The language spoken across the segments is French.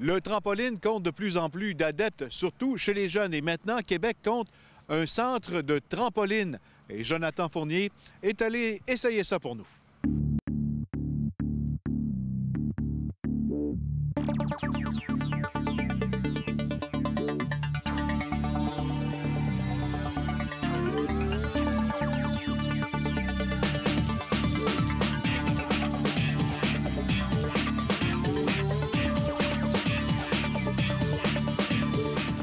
Le trampoline compte de plus en plus d'adeptes, surtout chez les jeunes. Et maintenant, Québec compte un centre de trampoline. Et Jonathan Fournier est allé essayer ça pour nous.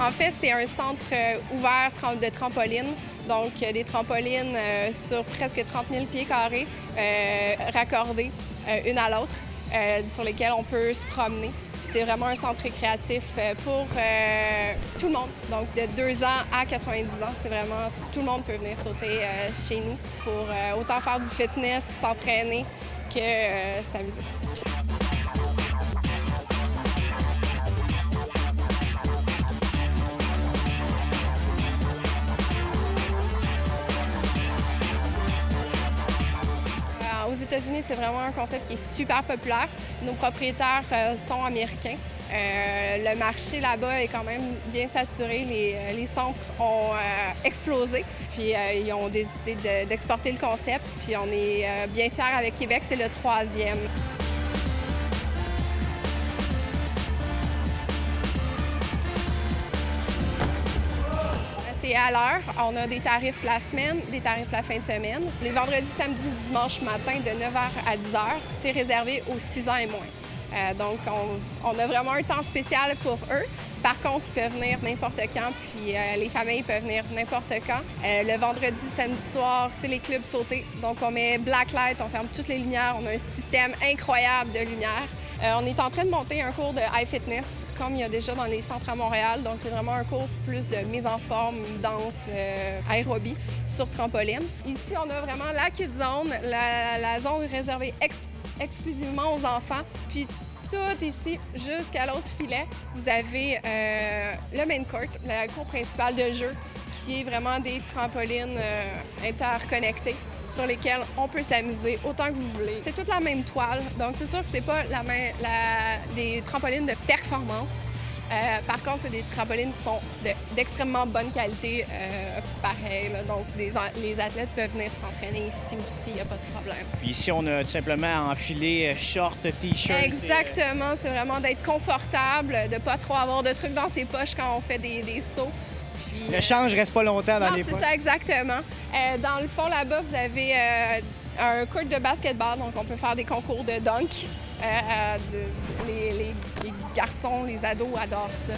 En fait, c'est un centre ouvert de trampolines, donc des trampolines sur presque 30 000 pieds carrés, raccordées une à l'autre, sur lesquelles on peut se promener. C'est vraiment un centre récréatif pour tout le monde, donc de 2 ans à 90 ans. C'est vraiment, tout le monde peut venir sauter chez nous pour autant faire du fitness, s'entraîner que s'amuser. Aux États-Unis, c'est vraiment un concept qui est super populaire. Nos propriétaires sont américains. Le marché là-bas est quand même bien saturé. Les centres ont explosé. Puis ils ont décidé d'exporter le concept. Puis on est bien fiers avec Québec, c'est le 3e. C'est à l'heure. On a des tarifs la semaine, des tarifs la fin de semaine. Les vendredis, samedis, dimanche matin de 9h à 10h, c'est réservé aux 6 ans et moins. Donc, on a vraiment un temps spécial pour eux. Par contre, ils peuvent venir n'importe quand, puis les familles peuvent venir n'importe quand. Le vendredi, samedi soir, c'est les clubs sautés. Donc, on met black light, on ferme toutes les lumières. On a un système incroyable de lumière. On est en train de monter un cours de high fitness, comme il y a déjà dans les centres à Montréal. Donc, c'est vraiment un cours plus de mise en forme, danse, aérobie sur trampoline. Ici, on a vraiment la Kids Zone, la zone réservée exclusivement aux enfants. Puis, tout ici, jusqu'à l'autre filet, vous avez le main court, la cour principale de jeu, qui est vraiment des trampolines interconnectées sur lesquelles on peut s'amuser autant que vous voulez. C'est toute la même toile, donc c'est sûr que c'est pas des trampolines de performance. Par contre, c'est des trampolines qui sont d'extrêmement bonne qualité, pareil. Là. Donc, les athlètes peuvent venir s'entraîner ici aussi, il n'y a pas de problème. Puis ici, on a tout simplement enfilé short, t-shirt. Exactement, c'est vraiment d'être confortable, de ne pas trop avoir de trucs dans ses poches quand on fait des sauts. Puis, le change reste pas longtemps dans les poches. C'est ça, exactement. Dans le fond, là-bas, vous avez un court de basketball, donc on peut faire des concours de dunk. Les garçons, les ados adorent ça.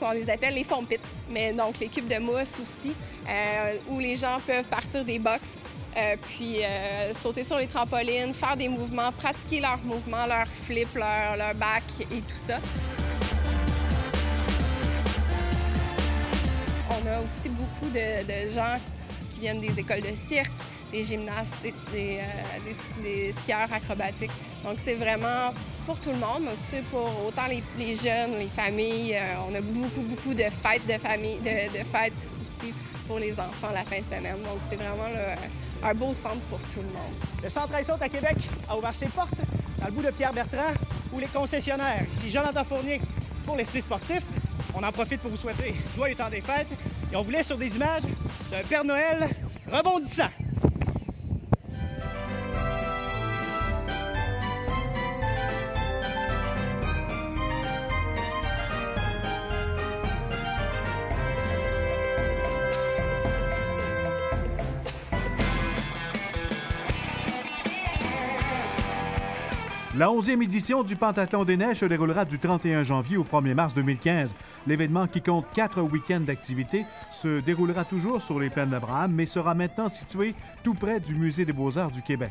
On les appelle les foam pits, mais donc les cubes de mousse aussi, où les gens peuvent partir des box, puis sauter sur les trampolines, faire des mouvements, pratiquer leurs mouvements, leurs flips, leur back et tout ça. On a aussi beaucoup de gens qui viennent des écoles de cirque, des gymnastes, des skieurs acrobatiques. Donc, c'est vraiment pour tout le monde, mais aussi pour autant les jeunes, les familles. On a beaucoup de fêtes de famille, de fêtes aussi pour les enfants la fin de semaine. Donc, c'est vraiment un beau centre pour tout le monde. Le Centre Ice Saute à Québec a ouvert ses portes dans le bout de Pierre-Bertrand ou les concessionnaires. Ici Jonathan Fournier pour l'Esprit sportif. On en profite pour vous souhaiter joyeux temps des fêtes. Et on vous laisse sur des images d'un Père Noël rebondissant. La 11e édition du Pentathlon des Neiges se déroulera du 31 janvier au 1er mars 2015. L'événement, qui compte 4 week-ends d'activité, se déroulera toujours sur les plaines d'Abraham, mais sera maintenant situé tout près du Musée des Beaux-Arts du Québec.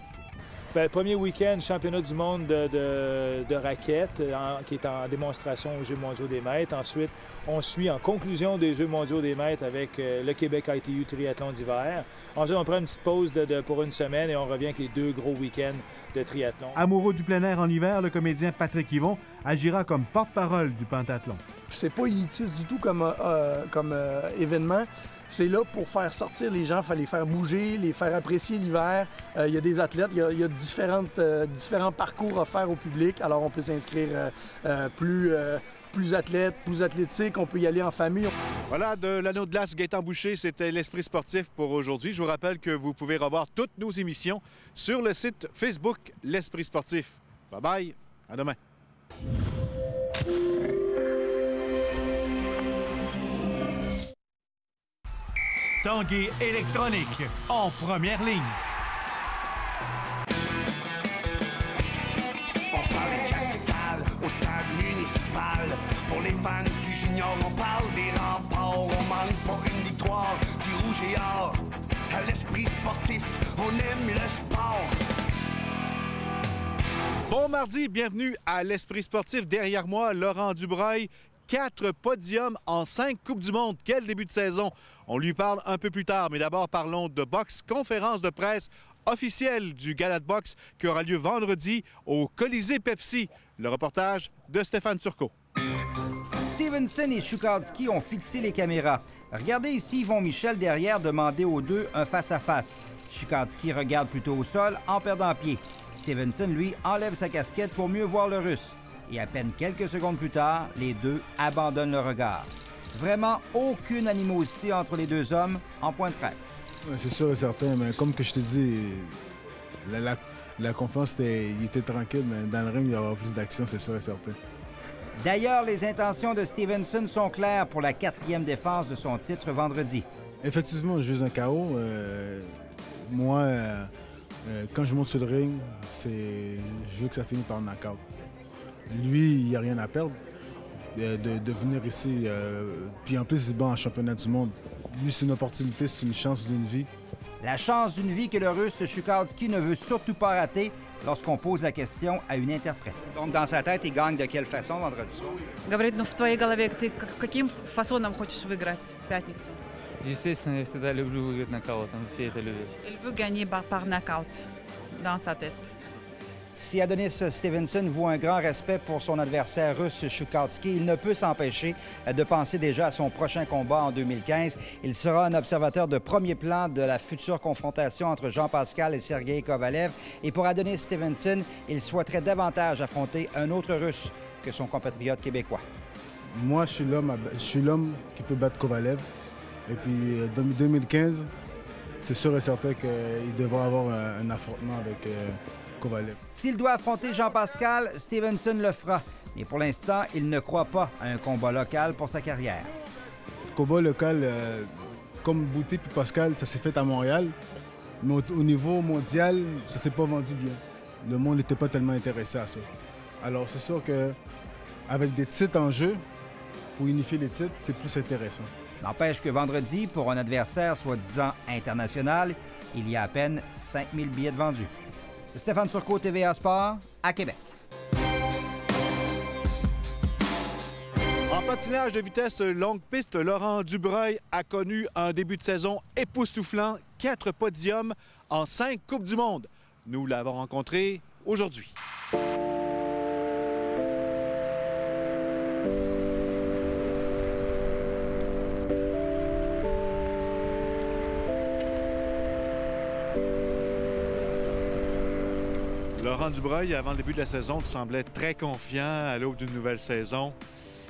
Bien, premier week-end, championnat du monde de raquettes, qui est en démonstration aux Jeux mondiaux des maîtres. Ensuite, on suit en conclusion des Jeux mondiaux des maîtres avec le Québec ITU triathlon d'hiver. Ensuite, on prend une petite pause pour une semaine et on revient avec les 2 gros week-ends de triathlon. Amoureux du plein air en hiver, le comédien Patrick Yvon agira comme porte-parole du pentathlon. C'est pas élitiste du tout comme événement. c'est là pour faire sortir les gens, les faire bouger, les faire apprécier l'hiver. Il y a des athlètes, il y a différents parcours à faire au public. Alors, on peut s'inscrire plus athlète, plus athlétique, on peut y aller en famille. Voilà, de l'anneau de glace Gaétan Boucher, c'était l'Esprit sportif pour aujourd'hui. Je vous rappelle que vous pouvez revoir toutes nos émissions sur le site Facebook L'Esprit sportif. Bye-bye, à demain. Tanguay électronique, en première ligne. On parle de capitale au stade municipal. Pour les fans du junior, on parle des remparts. On manque pas une victoire du rouge et or. À l'Esprit sportif, on aime le sport. Bon mardi, bienvenue à l'Esprit sportif. Derrière moi, Laurent Dubreuil. 4 podiums en 5 Coupes du Monde. Quel début de saison! On lui parle un peu plus tard, mais d'abord parlons de boxe. Conférence de presse officielle du gala de boxe qui aura lieu vendredi au Colisée Pepsi. Le reportage de Stéphane Turcot. Stevenson et Chukowski ont fixé les caméras. Regardez ici Yvon Michel derrière demander aux deux un face-à-face. Chukowski regarde plutôt au sol en perdant pied. Stevenson, lui, enlève sa casquette pour mieux voir le Russe. Et à peine quelques secondes plus tard, les deux abandonnent le regard. Vraiment aucune animosité entre les deux hommes en point de presse. Ouais, c'est sûr et certain, mais comme que je te dis, la conférence il était tranquille, mais dans le ring, il y aura plus d'action, c'est sûr et certain. D'ailleurs, les intentions de Stevenson sont claires pour la 4e défense de son titre vendredi. Effectivement, je vise un KO. Moi, quand je monte sur le ring, je veux que ça finisse par un knockout. Lui, il n'y a rien à perdre de venir ici. Puis en plus, il se bat en championnat du monde. Lui, c'est une opportunité, c'est une chance d'une vie. La chance d'une vie que le Russe Chukowski ne veut surtout pas rater lorsqu'on pose la question à une interprète. Donc, dans sa tête, il gagne de quelle façon vendredi soir? Говорит, ну в твоей голове ты каким фасоном хочешь выиграть в пятницу? Естественно, я всегда люблю выиграть нокаутом, все это любят. Il veut gagner par knockout dans sa tête. Si Adonis Stevenson voue un grand respect pour son adversaire russe Chukowski, il ne peut s'empêcher de penser déjà à son prochain combat en 2015. Il sera un observateur de premier plan de la future confrontation entre Jean-Pascal et Sergei Kovalev. Et pour Adonis Stevenson, il souhaiterait davantage affronter un autre Russe que son compatriote québécois. Moi, je suis l'homme qui peut battre Kovalev. Et puis, 2015, c'est sûr et certain qu'il devra avoir un affrontement avec Kovalev. S'il doit affronter Jean-Pascal, Stevenson le fera. Mais pour l'instant, il ne croit pas à un combat local pour sa carrière. Ce combat local, comme Bouté puis Pascal, ça s'est fait à Montréal. Mais au niveau mondial, ça s'est pas vendu bien. Le monde n'était pas tellement intéressé à ça. Alors, c'est sûr qu'avec des titres en jeu, pour unifier les titres, c'est plus intéressant. N'empêche que vendredi, pour un adversaire soi-disant international, il y a à peine 5000 billets de vendus. Stéphane Turcot, TVA Sport, à Québec. En patinage de vitesse longue piste, Laurent Dubreuil a connu un début de saison époustouflant. 4 podiums en 5 Coupes du Monde. Nous l'avons rencontré aujourd'hui. Laurent Dubreuil, avant le début de la saison, tu semblais très confiant à l'aube d'une nouvelle saison.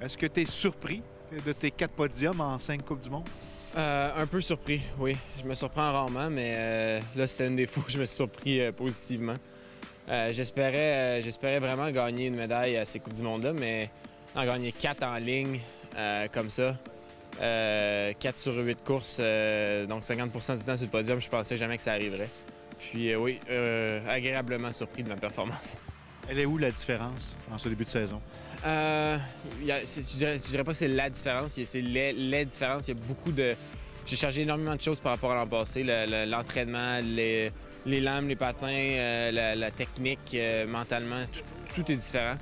Est-ce que tu es surpris de tes 4 podiums en 5 Coupes du Monde? Un peu surpris, oui. Je me surprends rarement, mais là, c'était une des fois où je me suis surpris positivement. J'espérais vraiment gagner une médaille à ces Coupes du Monde-là, mais en gagner 4 en ligne, comme ça, 4 sur 8 courses, donc 50% du temps sur le podium, je pensais jamais que ça arriverait. Puis oui, agréablement surpris de ma performance. Elle est où la différence en ce début de saison? Je dirais pas que c'est la différence, c'est les différences. Il y a beaucoup de... J'ai changé énormément de choses par rapport à l'an passé. L'entraînement, les lames, les patins, la technique, mentalement, tout est différent.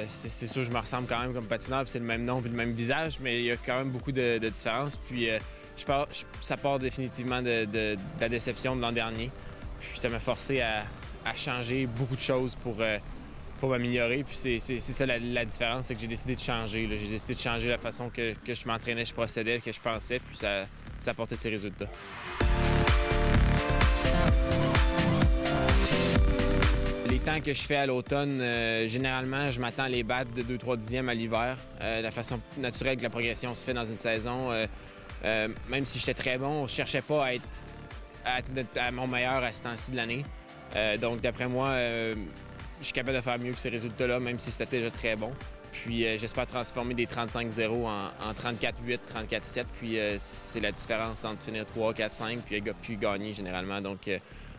C'est sûr, je me ressemble quand même comme patineur, puis c'est le même nom et le même visage, mais il y a quand même beaucoup de différences. Puis ça part définitivement de la déception de l'an dernier. Puis ça m'a forcé à changer beaucoup de choses pour m'améliorer. Puis c'est ça la différence, c'est que j'ai décidé de changer. J'ai décidé de changer la façon que je m'entraînais, je procédais, que je pensais, puis ça apportait ses résultats. Les temps que je fais à l'automne, généralement, je m'attends à les battre de 2-3 dixièmes à l'hiver. La façon naturelle que la progression se fait dans une saison, même si j'étais très bon, je ne cherchais pas à être à mon meilleur à ce temps-ci de l'année. Donc, d'après moi, je suis capable de faire mieux que ces résultats-là, même si c'était déjà très bon. Puis, j'espère transformer des 35-0 en 34-8, 34-7. Puis, c'est la différence entre finir 3, 4, 5 puis gagner généralement. Donc,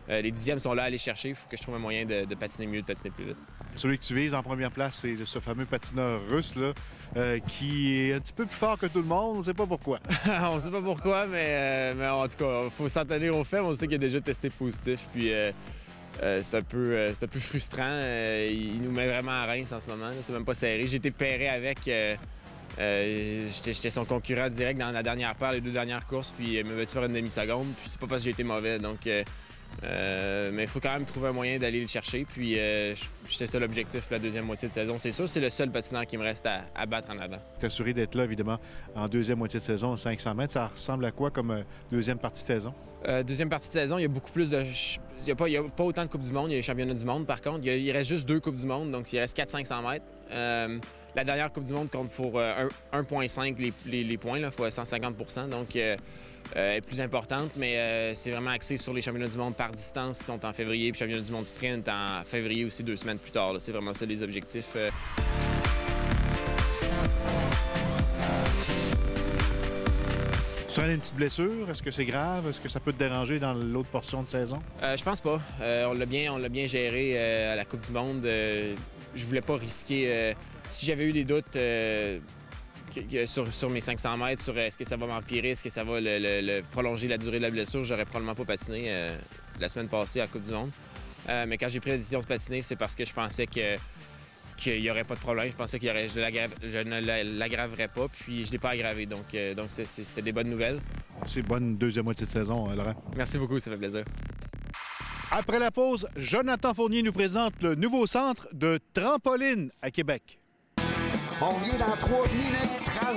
les dixièmes sont là à aller chercher. Il faut que je trouve un moyen de patiner mieux, de patiner plus vite. Celui que tu vises en première place, c'est ce fameux patineur russe là, qui est un petit peu plus fort que tout le monde. On ne sait pas pourquoi. On ne sait pas pourquoi, mais en tout cas, il faut s'en tenir aux faits. On sait qu'il a déjà testé positif. Puis c'est un peu frustrant. Il nous met vraiment à Reims en ce moment. C'est même pas serré. J'ai été pairé avec. J'étais son concurrent direct dans la dernière paire, les 2 dernières courses. Puis il m'a battu par une demi-seconde. Puis c'est pas parce que j'ai été mauvais. Donc. Mais il faut quand même trouver un moyen d'aller le chercher. Puis c'est ça l'objectif pour la deuxième moitié de saison. C'est sûr, c'est le seul patineur qui me reste à battre en avant. T'assurer d'être là, évidemment, en deuxième moitié de saison, 500 mètres. Ça ressemble à quoi comme deuxième partie de saison? Deuxième partie de saison, il y a beaucoup plus de... Il n'y a pas autant de Coupes du Monde. Il y a les championnats du monde, par contre. Il reste juste 2 Coupes du monde, donc il reste 400-500 mètres. La dernière Coupe du monde compte pour 1,5 les points. Il faut 150 %. Donc, est plus importante, mais c'est vraiment axé sur les championnats du monde par distance qui sont en février, puis championnats du monde sprint en février aussi, 2 semaines plus tard. C'est vraiment ça les objectifs. Tu as une petite blessure? Est-ce que c'est grave? Est-ce que ça peut te déranger dans l'autre portion de saison? Je pense pas. On l'a bien géré à la Coupe du monde. Je voulais pas risquer... si j'avais eu des doutes... Sur mes 500 mètres, sur est-ce que ça va m'empirer, est-ce que ça va prolonger la durée de la blessure, j'aurais probablement pas patiné la semaine passée à la Coupe du monde. Mais quand j'ai pris la décision de patiner, c'est parce que je pensais qu'il n'y aurait pas de problème. Je pensais que je ne l'aggraverais pas, puis je ne l'ai pas aggravé. Donc c'était des bonnes nouvelles. C'est bonne deuxième moitié de saison, Laurent. Merci beaucoup, ça fait plaisir. Après la pause, Jonathan Fournier nous présente le nouveau centre de trampoline à Québec. On revient dans 3 minutes 30.